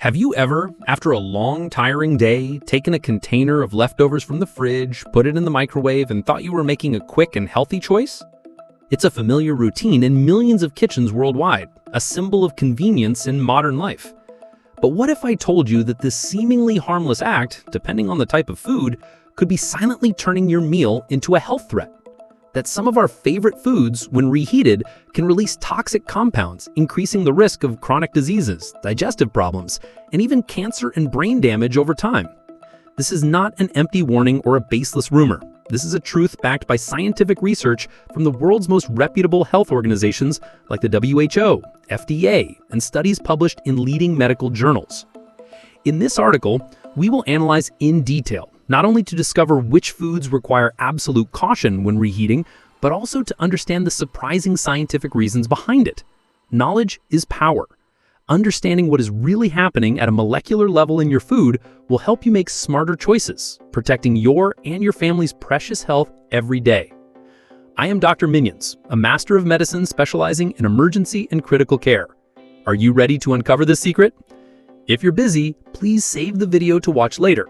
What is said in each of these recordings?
Have you ever, after a long, tiring day, taken a container of leftovers from the fridge, put it in the microwave, and thought you were making a quick and healthy choice? It's a familiar routine in millions of kitchens worldwide, a symbol of convenience in modern life. But what if I told you that this seemingly harmless act, depending on the type of food, could be silently turning your meal into a health threat? That some of our favorite foods, when reheated, can release toxic compounds, increasing the risk of chronic diseases, digestive problems, and even cancer and brain damage over time. This is not an empty warning or a baseless rumor. This is a truth backed by scientific research from the world's most reputable health organizations like the WHO, FDA, and studies published in leading medical journals. In this article, we will analyze in detail, not only to discover which foods require absolute caution when reheating, but also to understand the surprising scientific reasons behind it. Knowledge is power. Understanding what is really happening at a molecular level in your food will help you make smarter choices, protecting your and your family's precious health every day. I am Dr. Minions, a master of medicine specializing in emergency and critical care. Are you ready to uncover this secret? If you're busy, please save the video to watch later.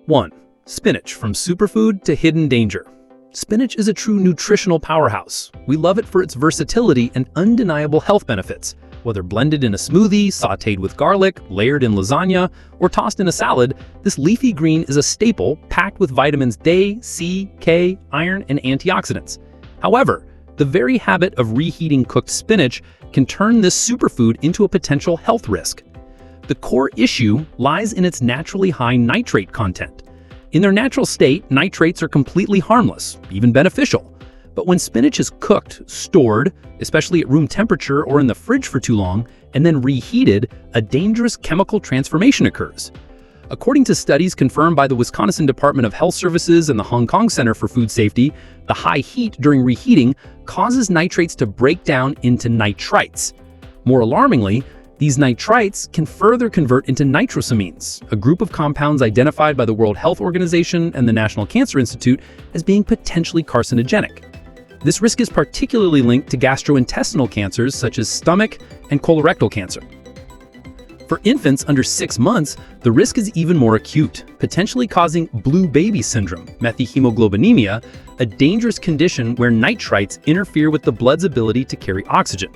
1. Spinach, from superfood to hidden danger. Spinach is a true nutritional powerhouse. We love it for its versatility and undeniable health benefits. Whether blended in a smoothie, sautéed with garlic, layered in lasagna, or tossed in a salad, this leafy green is a staple packed with vitamins D, C, K, iron, and antioxidants. However, the very habit of reheating cooked spinach can turn this superfood into a potential health risk. The core issue lies in its naturally high nitrate content. In their natural state, nitrates are completely harmless, even beneficial. But when spinach is cooked, stored, especially at room temperature or in the fridge for too long, and then reheated, a dangerous chemical transformation occurs. According to studies confirmed by the Wisconsin Department of Health Services and the Hong Kong Center for Food Safety, the high heat during reheating causes nitrates to break down into nitrites. More alarmingly, these nitrites can further convert into nitrosamines, a group of compounds identified by the World Health Organization and the National Cancer Institute as being potentially carcinogenic. This risk is particularly linked to gastrointestinal cancers such as stomach and colorectal cancer. For infants under 6 months, the risk is even more acute, potentially causing blue baby syndrome, methemoglobinemia, a dangerous condition where nitrites interfere with the blood's ability to carry oxygen.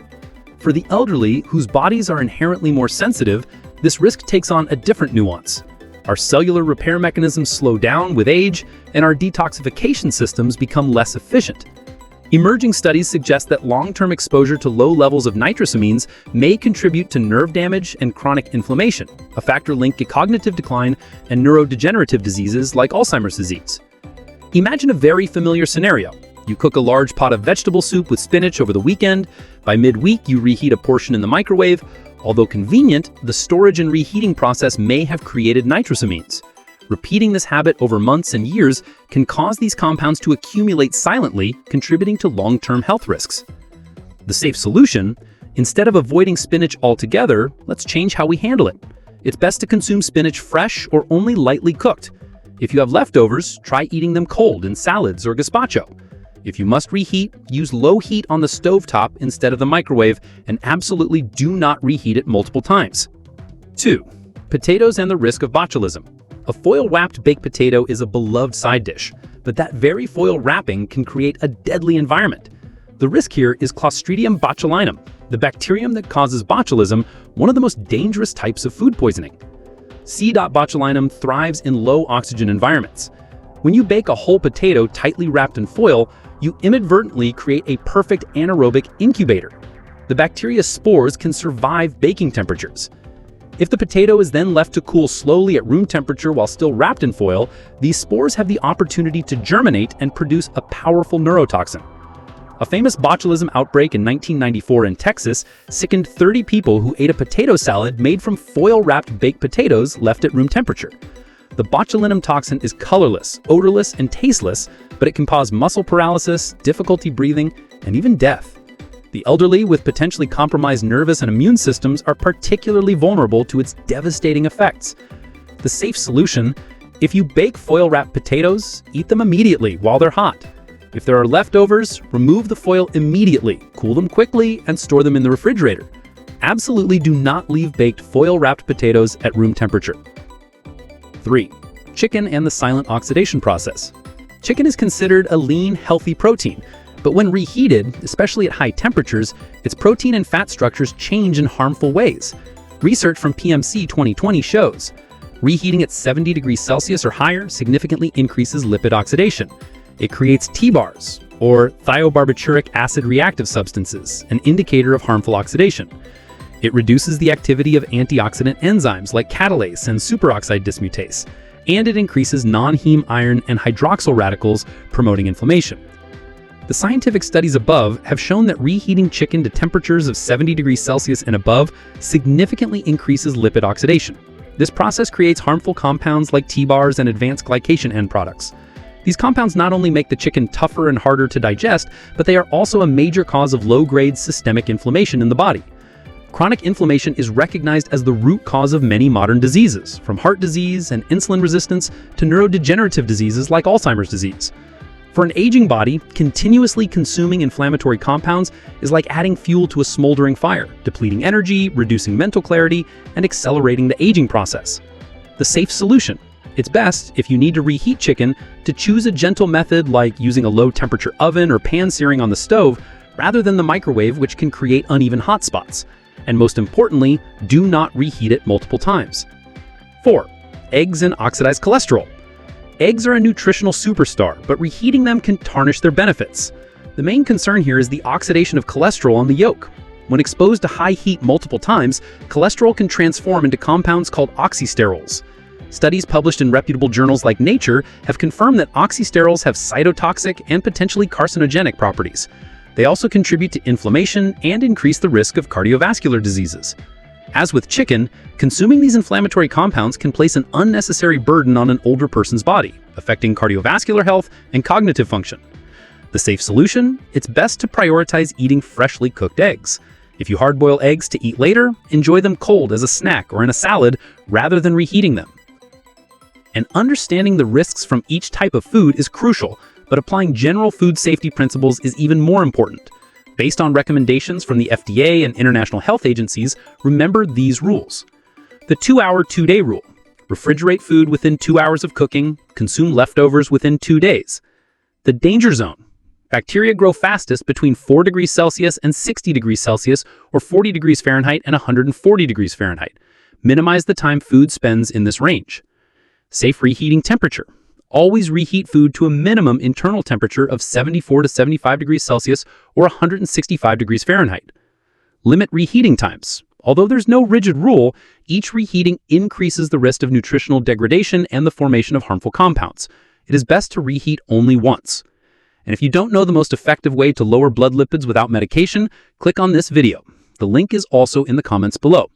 For the elderly, whose bodies are inherently more sensitive, this risk takes on a different nuance. Our cellular repair mechanisms slow down with age, and our detoxification systems become less efficient. Emerging studies suggest that long-term exposure to low levels of nitrosamines may contribute to nerve damage and chronic inflammation, a factor linked to cognitive decline and neurodegenerative diseases like Alzheimer's disease. Imagine a very familiar scenario. You cook a large pot of vegetable soup with spinach over the weekend. By midweek, you reheat a portion in the microwave. Although convenient, the storage and reheating process may have created nitrosamines. Repeating this habit over months and years can cause these compounds to accumulate silently, contributing to long-term health risks. The safe solution: instead of avoiding spinach altogether, let's change how we handle it. It's best to consume spinach fresh or only lightly cooked. If you have leftovers, try eating them cold in salads or gazpacho. If you must reheat, use low heat on the stovetop instead of the microwave, and absolutely do not reheat it multiple times. 2. Potatoes and the risk of botulism. A foil-wrapped baked potato is a beloved side dish, but that very foil wrapping can create a deadly environment. The risk here is Clostridium botulinum, the bacterium that causes botulism, one of the most dangerous types of food poisoning. C. botulinum thrives in low oxygen environments. When you bake a whole potato tightly wrapped in foil, you inadvertently create a perfect anaerobic incubator. The bacteria's spores can survive baking temperatures. If the potato is then left to cool slowly at room temperature while still wrapped in foil, these spores have the opportunity to germinate and produce a powerful neurotoxin. A famous botulism outbreak in 1994 in Texas sickened 30 people who ate a potato salad made from foil-wrapped baked potatoes left at room temperature. The botulinum toxin is colorless, odorless, and tasteless, but it can cause muscle paralysis, difficulty breathing, and even death. The elderly with potentially compromised nervous and immune systems are particularly vulnerable to its devastating effects. The safe solution: if you bake foil-wrapped potatoes, eat them immediately while they're hot. If there are leftovers, remove the foil immediately, cool them quickly, and store them in the refrigerator. Absolutely do not leave baked foil-wrapped potatoes at room temperature. 3. Chicken and the silent oxidation process. Chicken is considered a lean, healthy protein, but when reheated, especially at high temperatures, its protein and fat structures change in harmful ways. Research from PMC 2020 shows reheating at 70 degrees Celsius or higher significantly increases lipid oxidation. It creates T-bars, or thiobarbituric acid reactive substances, an indicator of harmful oxidation. It reduces the activity of antioxidant enzymes like catalase and superoxide dismutase, and it increases non-heme iron and hydroxyl radicals, promoting inflammation. The scientific studies above have shown that reheating chicken to temperatures of 70 degrees Celsius and above significantly increases lipid oxidation. This process creates harmful compounds like T-bars and advanced glycation end products. These compounds not only make the chicken tougher and harder to digest, but they are also a major cause of low-grade systemic inflammation in the body. Chronic inflammation is recognized as the root cause of many modern diseases, from heart disease and insulin resistance to neurodegenerative diseases like Alzheimer's disease. For an aging body, continuously consuming inflammatory compounds is like adding fuel to a smoldering fire, depleting energy, reducing mental clarity, and accelerating the aging process. The safe solution. It's best, if you need to reheat chicken, to choose a gentle method like using a low-temperature oven or pan searing on the stove, rather than the microwave, which can create uneven hot spots. And most importantly, do not reheat it multiple times. 4. Eggs and oxidized cholesterol. Eggs are a nutritional superstar, but reheating them can tarnish their benefits. The main concern here is the oxidation of cholesterol on the yolk. When exposed to high heat multiple times, cholesterol can transform into compounds called oxysterols. Studies published in reputable journals like Nature have confirmed that oxysterols have cytotoxic and potentially carcinogenic properties. They also contribute to inflammation and increase the risk of cardiovascular diseases. As with chicken, consuming these inflammatory compounds can place an unnecessary burden on an older person's body, affecting cardiovascular health and cognitive function. The safe solution? It's best to prioritize eating freshly cooked eggs. If you hard-boil eggs to eat later, enjoy them cold as a snack or in a salad rather than reheating them. And understanding the risks from each type of food is crucial, but applying general food safety principles is even more important. Based on recommendations from the FDA and international health agencies, remember these rules. The 2-hour, 2-day rule. Refrigerate food within 2 hours of cooking, consume leftovers within 2 days. The danger zone. Bacteria grow fastest between 4 degrees Celsius and 60 degrees Celsius, or 40 degrees Fahrenheit and 140 degrees Fahrenheit. Minimize the time food spends in this range. Safe reheating temperature. Always reheat food to a minimum internal temperature of 74 to 75 degrees Celsius or 165 degrees Fahrenheit. Limit reheating times. Although there's no rigid rule, each reheating increases the risk of nutritional degradation and the formation of harmful compounds. It is best to reheat only once. And if you don't know the most effective way to lower blood lipids without medication, click on this video. The link is also in the comments below.